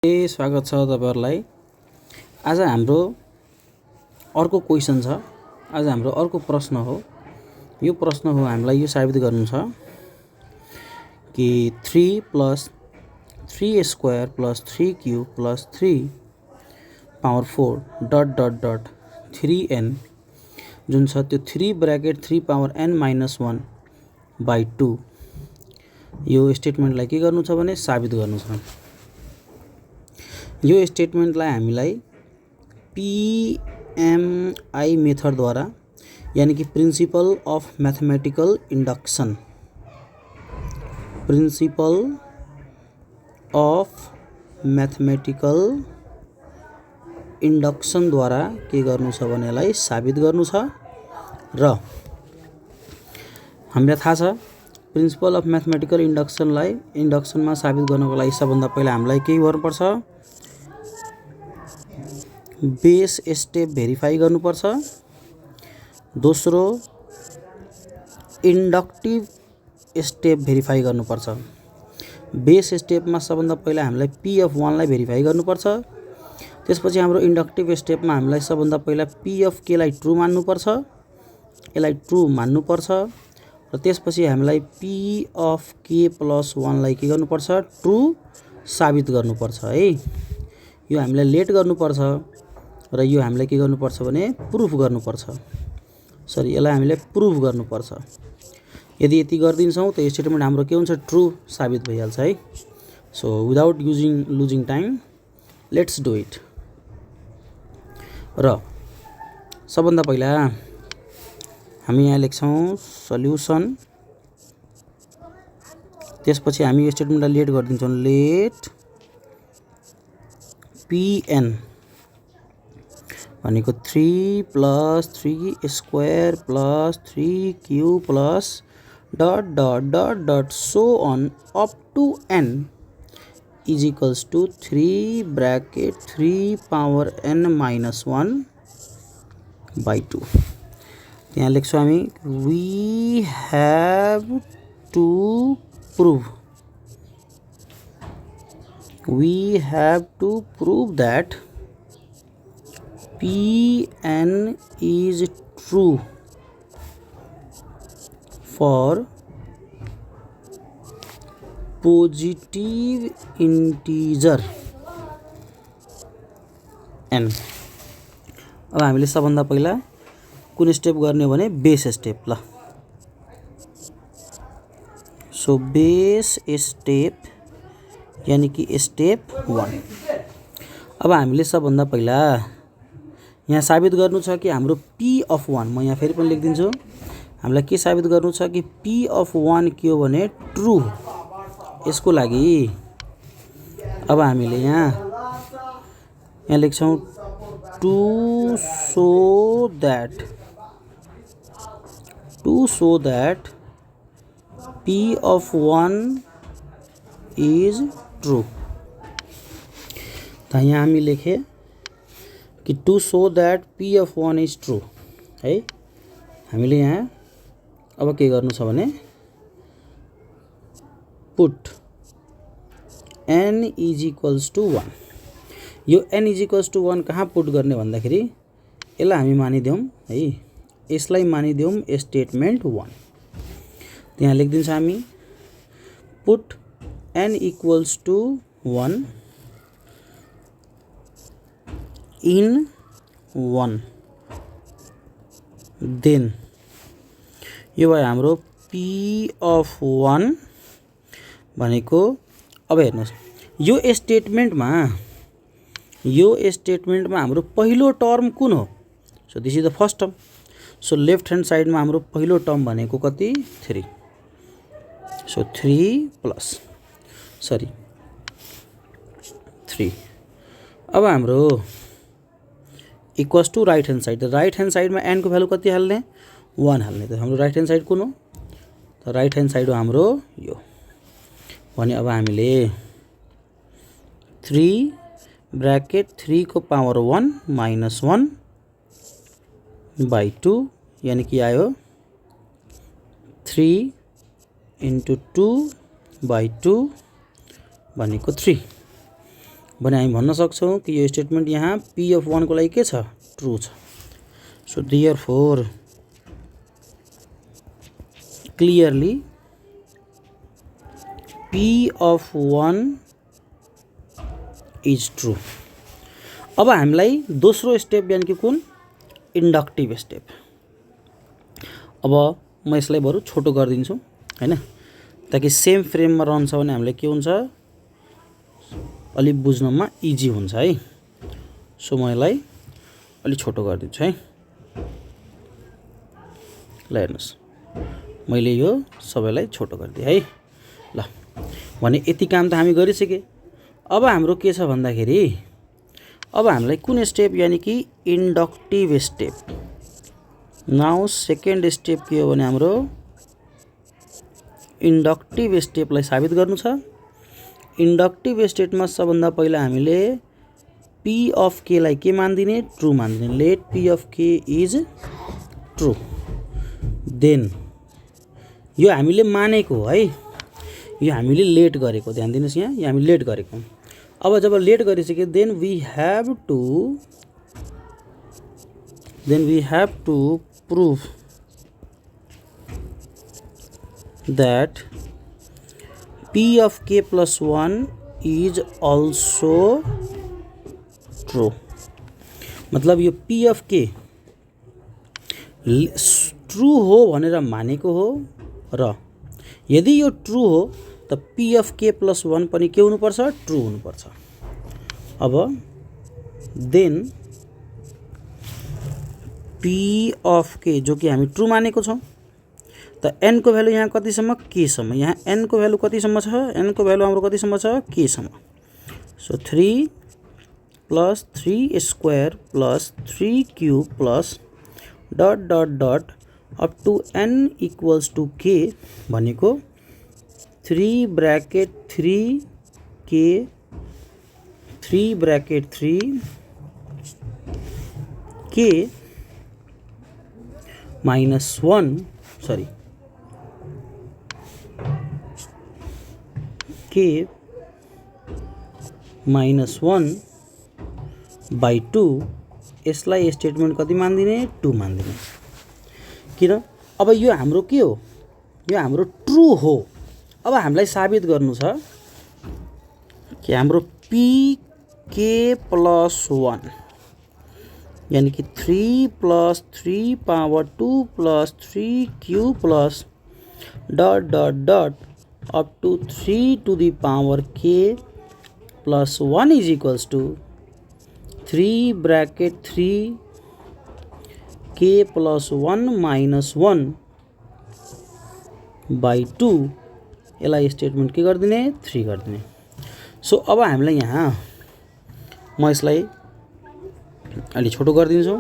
स्वागत छ तपाईहरुलाई। आज हाम्रो अर्को क्वेशन छ। आज हाम्रो अर्को प्रश्न हो। यो प्रश्न हो हामीलाई यो साबित गर्नु छ कि 3 + 3 square + 3 cube + 3 power 4 dot dot dot 3n जुन छ त्यो 3 ब्रैकेट 3 पावर n - 1/2 यो स्टेटमेन्टलाई के गर्नु छ भने साबित गर्नु छ। यो स्टेटमेन्टलाई हामीलाई PMI मेथड द्वारा यानी कि प्रिन्सिपल अफ मैथमेटिकल इंडक्शन द्वारा के गर्नु छ भने यसलाई साबित गर्नु छ। र हामीलाई थाहा छ प्रिन्सिपल अफ मैथमेटिकल इंडक्शनलाई इंडक्शनमा साबित गर्नको लागि सबभन्दा पहिला हामीलाई के गर्नुपर्छ, बेस स्टेप भेरिफाई गर्नुपर्छ। दोस्रो इंडक्टिव स्टेप भेरिफाई गर्नुपर्छ। बेस स्टेपमा सबभन्दा पहिला हामीलाई p अफ 1 लाई भेरिफाई गर्नुपर्छ। त्यसपछि हाम्रो इंडक्टिव स्टेपमा हामीलाई सबभन्दा पहिला p अफ k लाई ट्रू मान्नुपर्छ, यसलाई ट्रू मान्नुपर्छ। र त्यसपछि हामीलाई p अफ k + 1 लाई के गर्नुपर्छ, ट्रू साबित गर्नुपर्छ है। यो हामीलाई लेट गर्नुपर्छ र यो हामीलाई के गर्नुपर्छ भने प्रुफ गर्नुपर्छ। सरी, यसलाई हामीले प्रुफ गर्नुपर्छ। यदि यति गर्दिन्छौं त यो स्टेटमेन्ट हाम्रो के हुन्छ, ट्रू साबित भइहाल्छ है। So without losing time let's do it. र सबभन्दा पहिला हामी यहाँ लेख्छौं सल्युसन। त्यसपछि हामी यो स्टेटमेन्टलाई लेट गर्दिन्छौं, लेट Pn भनेको 3 + 3 square + 3 cube plus dot dot dot dot so on up to n is equals to 3 bracket 3 power n - 1/2। यहाँ लेख्छौं हामी we have to prove that Pn is true for positive integer n। अब हामीले सबभन्दा पहिला कुन step गर्ने हो भने बेस स्टेप। ल सो बेस स्टेप यानी कि स्टेप 1। अब हामीले सबभन्दा पहिला यहाँ साबित गर्नु छ कि हाम्रो p अफ 1, म यहाँ फेरि पनि लेख्दिन्छु। हामीलाई के साबित गर्नु छ कि p अफ 1 के हो भने ट्रू। यसको लागि अब हामीले यहाँ लेख्छौं to so that p of 1 is true. त यहाँ हामी लेखे कि to so that p of 1 is true है। हामीले यहाँ अब के गर्नु छ भने put n is equals to 1। यो n इज इक्वल्स टू 1 कहाँ पुट गर्ने भन्दाखेरि यसलाई हामी मानिदियौं है, यसलाई मानिदियौं स्टेटमेन्ट 1। त्यहाँ लेख्दिन्छ हामी put n equals to 1 in 1 then यो भयो हाम्रो p अफ 1 भनेको। अब हेर्नुस् यो स्टेटमेन्टमा हाम्रो पहिलो टर्म कुन हो। So this is the first term. So left hand साइडमा हाम्रो पहिलो टर्म भनेको कति, 3। So 3 plus 3। अब हाम्रो equals to right hand side. Right hand साइडमा n को भ्यालु कति हाल्ने, 1 हाल्ने। त हाम्रो राइट ह्यान्ड साइड कुन हो, त राइट ह्यान्ड साइड हो हाम्रो यो भने। अब हामीले 3 ब्रैकेट 3 को पावर 1 - 1/2 यानी कि आयो 3 × 2/2 भनेको 3। भने हामी भन्न सक्छौँ कि यो स्टेटमेन्ट यहाँ पी अफ 1 को लागि के छ, ट्रू छ। So therefore clearly P of 1 is true. अब हामीलाई दोस्रो स्टेप यानि कि कुन, इन्डक्टिभ स्टेप। अब म यसलाई बरु छोटो गरिदिन्छु हैन, ताकि सेम फ्रेममा रहन्छ भने हामीलाई के हुन्छ, अलि बुझ्नमा इजी हुन्छ है। सो म यसलाई अलि छोटो गरिदिन्छु है। ल हेर्नुस्, मैले यो सबैलाई छोटो गरिदिएँ है। ल भने यति काम त हामी गरिसके। अब हाम्रो के छ भन्दाखेरि, अब हामीलाई कुन स्टेप यानि कि inductive step. Now second step के हो भने हाम्रो इन्डक्टिभ स्टेपलाई साबित गर्नु छ। इन्डक्टिभ स्टेटमा सबभन्दा पहिला हामीले पी अफ के लाई के मान्दिने, ट्रू मान्दिने। लेट पी अफ के इज ट्रू। देन यो हामीले मानेको हो है, यो हामीले लेट गरेको, ध्यान दिनुस् यहाँ, यो हामी लेट गरेको। अब जब लेट गरिसके then we have to proof that p of k plus 1 is also true। मतलब यो p of k ट्रू हो भनेर मानेको हो, र यदि यो ट्रू हो त p of k plus 1 पनि के हुनुपर्छ, ट्रू हुनुपर्छ। अब देन p of k जो कि हामी ट्रू मानेको छौँ, त n को भ्यालु यहाँ कतिसम्म, k सम्म। यहाँ n को भ्यालु कतिसम्म छ, n को भ्यालु हाम्रो कतिसम्म छ, k सम्म। So 3 plus 3 square plus 3 cube plus dot dot dot up to n equals to k भनेको 3 bracket 3 k 3 bracket 3 k minus 1 sorry k minus 1 by 2। यसलाई स्टेटमेन्ट कति मान्दिने, 2 मान्दिने। किन, अब यो हाम्रो के हो, यो हाम्रो ट्रू हो। अब हामीलाई साबित गर्नु छ कि हाम्रो pk प्लस 1 यानी कि 3 plus 3 power 2 plus 3 Q plus dot dot dot up to 3 to the power k plus 1 is equals to 3 bracket 3 k plus 1 minus 1 by 2। यसलाई स्टेटमेन्ट के गरिदिने, 3 गरिदिने। सो अब हामीलाई यहाँ म यसलाई अलि छोटो गरिदिन्छु।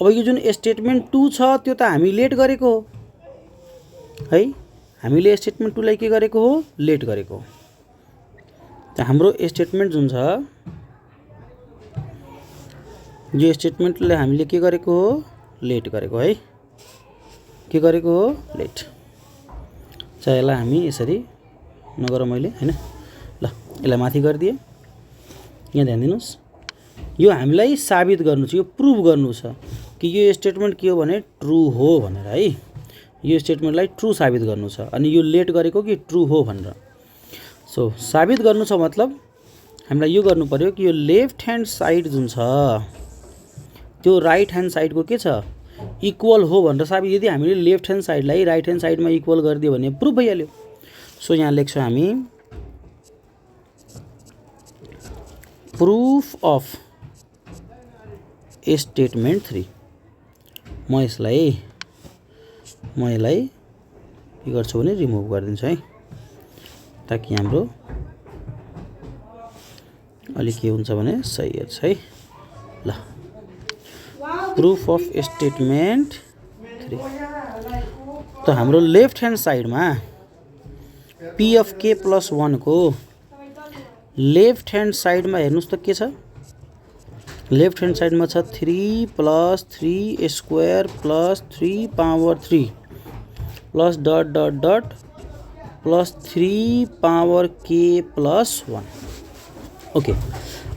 अब यो जुन स्टेटमेन्ट 2 छ त्यो त हामी लेट गरेको हो है, हामीले स्टेटमेन्ट 2 लाई के गरेको हो, लेट गरेको हो। त हाम्रो स्टेटमेन्ट जुन छ, यो स्टेटमेन्टले हामीले के गरेको हो, लेट गरेको है, के गरेको हो, लेट। चाहे यसलाई हामी यसरी नगर मैले हैन। ल यसलाई माथि गरिदिए। यहाँ ध्यान दिनुस्, यो हामीलाई साबित गर्नु छ, यो प्रुभ गर्नु छ कि यो स्टेटमेन्ट के हो भने ट्रू हो भनेर है। यो स्टेटमेन्टलाई ट्रू साबित गर्नु छ, अनि यो लेट गरेको कि ट्रू हो भनेर। सो साबित गर्नु छ मतलब हामीलाई यो गर्नु पर्यो कि यो लेफ्ट ह्यान्ड साइड जुन छ त्यो राइट ह्यान्ड साइडको के छ, इक्वल हो भनेर साबित। यदि हामीले लेफ्ट ह्यान्ड साइडलाई राइट ह्यान्ड साइडमा इक्वल गरिदियो भने प्रुफ भइहाल्यो। सो यहाँ लेख्छौँ हामी प्रुफ अफ स्टेटमेन्ट 3। म यसलाई के गर्छु भने रिमुभ गरिदिन्छु है, ताकि हाम्रो अलि के हुन्छ भने सही हुन्छ है। ल प्रुफ अफ स्टेटमेन्ट 3 त हाम्रो लेफ्ट ह्यान्ड साइडमा पी अफ के प्लस 1 को लेफ्ट ह्यान्ड साइडमा हेर्नुस् त के छ, लेफ्ट ह्यान्ड साइडमा छ 3 plus 3 square plus 3 power 3 plus dot dot dot plus 3 power k plus 1। Okay,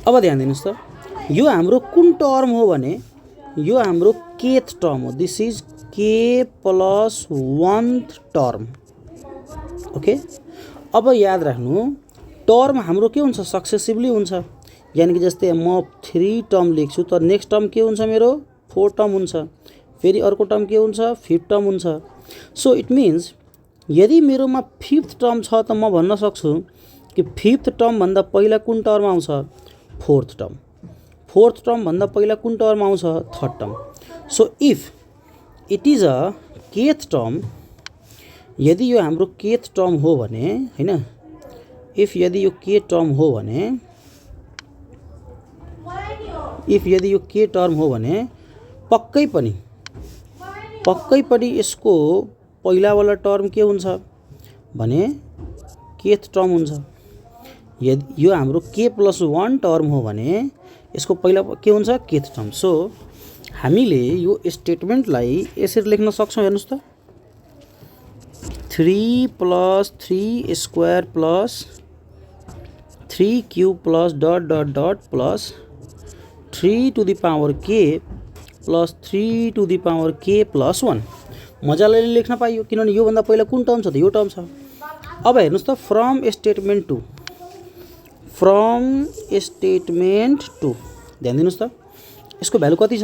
अब ध्यान दिनुहोस् त, यो हाम्रो कुन टर्म हो भने यो हाम्रो केथ टर्म हो। दिस इज के प्लस 1th टर्म। ओके, अब याद राख्नु टर्म हाम्रो के हुन्छ, सक्सेसिभली हुन्छ। यानी कि जस्तै म 3 टर्म लेख्छु त नेक्स्ट टर्म के हुन्छ, मेरो 4 टर्म हुन्छ, फेरि अर्को टर्म के हुन्छ, 5th टर्म हुन्छ। सो इट मिन्स यदि मेरोमा 5th टर्म छ त म भन्न सक्छु कि 5th टर्म भन्दा पहिला कुन टर्म आउँछ, 4th टर्म। 4th टर्म भन्दा पहिला कुन टर्म आउँछ, 3rd term. So if it is a kth term, यदि यो हाम्रो केथ टर्म हो भने हैन, इफ यदि यो के टर्म हो भने, इफ यदि यो के टर्म हो भने पक्कै पनि यसको पहिलावाला टर्म के हुन्छ भने केथ टर्म हुन्छ। यदि यो हाम्रो के प्लस 1 टर्म हो भने यसको पहिला के हुन्छ, केथ टर्म। सो हामीले यो स्टेटमेन्टलाई यसरी लेख्न सक्छौँ, हेर्नुहोस् त, 3 + 3 square plus 3 cube plus dot dot dot plus 3 to the power k plus 3 to the power k plus 1। मजाले लेख्न पाइयो, किनभने योभन्दा पहिला कुन टर्म छ त, यो टर्म छ। अब हेर्नुहोस् त, फ्रम स्टेटमेन्ट टू, ध्यान दिनुहोस् त, यसको भ्यालु कति छ,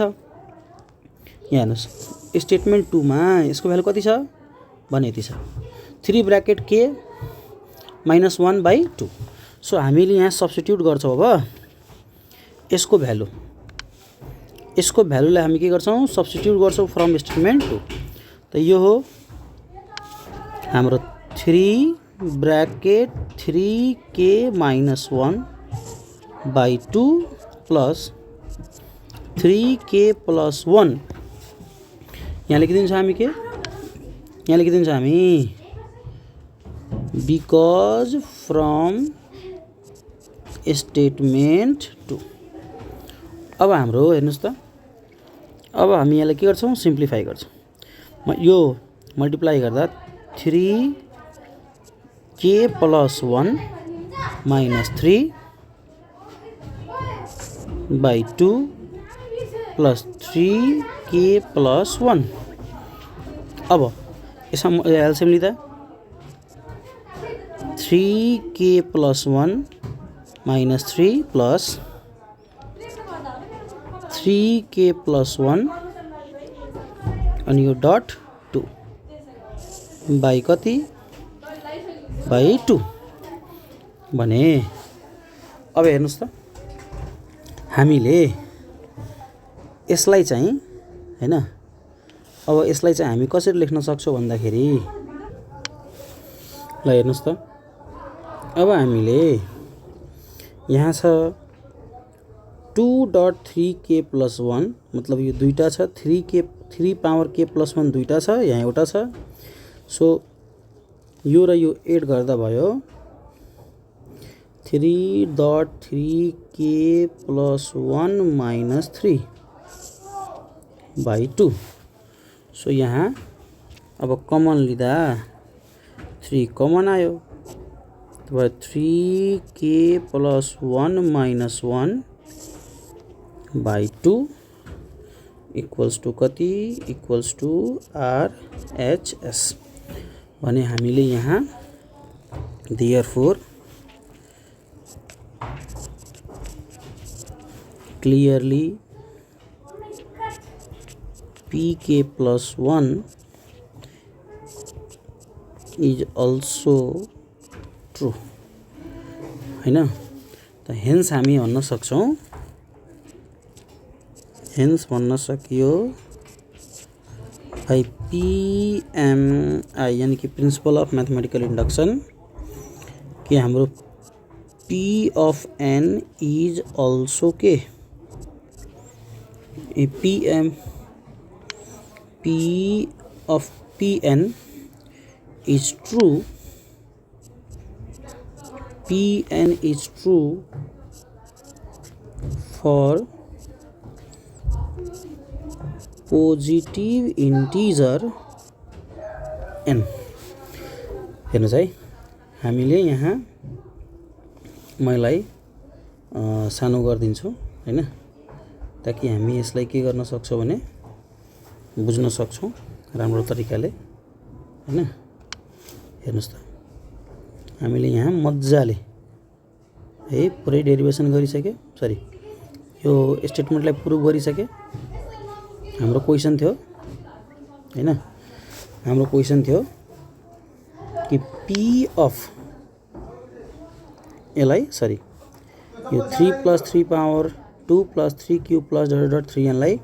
यहाँ हेर्नुहोस्, स्टेटमेन्ट 2 मा यसको भ्यालु कति छ भने यति छ, 3 ब्र्याकेट के माइनस 1/2। सो हामीले यहाँ सब्स्टिट्युट गर्छौँ। अब यसको भ्यालुलाई हामी के गर्छौँ, सब्स्टिट्युट गर्छौँ फ्रम स्टेटमेन्ट 2। त यो हो हाम्रो 3 bracket 3k minus 1/2 plus 3k plus 1। यहाँ लेखिदिन्छ हामी के, यहाँ लेखिदिन्छ हामी बिकज फ्रम स्टेटमेन्ट 2। अब हाम्रो हेर्नुहोस् त, अब हामी यसलाई के गर्छौँ, सिम्प्लिफाई गर्छौँ। यो मल्टिप्लाई गर्दा 3k plus 1 minus 3/2 plus 3k plus 1। अब यसमा एलसिएम लिँदा 3k plus 1 minus 3 plus 3k plus 1 अनि यो डट 2 बाई कति, बाई 2 भने। अब हेर्नुहोस् त, हामीले यसलाई चाहिँ हैन, अब यसलाई चाहिँ हामी कसरी लेख्न सक्छौँ भन्दाखेरि, ल हेर्नुहोस् त, अब हामीले यहाँ छ 2.3k प्लस 1, मतलब यो दुईटा छ, 3 पावर k प्लस 1 दुईटा छ, यहाँ एउटा छ। सो यो र यो एड गर्दा भयो 3.3k प्लस 1 माइनस 3/2। सो यहाँ अब कमन लिँदा 3 कमन आयो, तब 3k plus 1 minus 1/2 equals to कति, इक्वल्स टू RHS भने हामीले यहाँ therefore clearly pk plus 1 is also true हैन। त हेन्स हामी भन्न सक्छौँ, हेन्स भन्न सकियो बाई PMI यानी कि प्रिन्सिपल अफ मैथमेटिकल इंडक्शन कि हाम्रो P of n is also के P of Pn is true, Pn is true for positive integer n। हेर्नुस् है, हामीले यहाँ मलाई सानो गरिदिन्छु हैन, ताकि हामी यसलाई के गर्न सक्छौँ भने बुझ्न सक्छौँ राम्रो तरिकाले हैन। हेर्नुस् त हामीले यहाँ मजाले है पुरै डेरिभेसन गरिसके, सरी यो स्टेटमेन्टलाई प्रुभ गरिसके। हाम्रो क्वेसन थियो हैन, हाम्रो क्वेसन थियो कि पी अफ यसलाई सरी यो 3 + 3 power 2 + 3 cube plus dot dot 3n लाई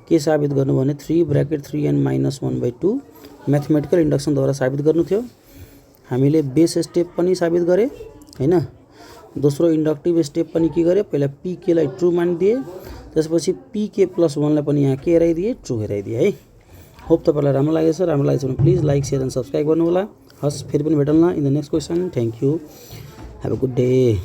के साबित गर्नु भने 3 ब्रैकेट 3n - 1/2 म्याथमेटिकल इन्डक्सनद्वारा साबित गर्नु थियो। हामीले बेस स्टेप पनि साबित गरे हैन, दोस्रो इन्डक्टिभ स्टेप पनि के गरे, पहिला pk लाई ट्रू मानिदिए, त्यसपछि pk + 1 लाई पनि यहाँ के गराइदिए, ट्रू गराइदिए है। होप तपाईलाई राम्रो लागेछ। राम्रो लागेछ भने please like share and subscribe गर्नु होला। हस् फेरि पनि भेटौँला in the next question. Thank you, have a good day.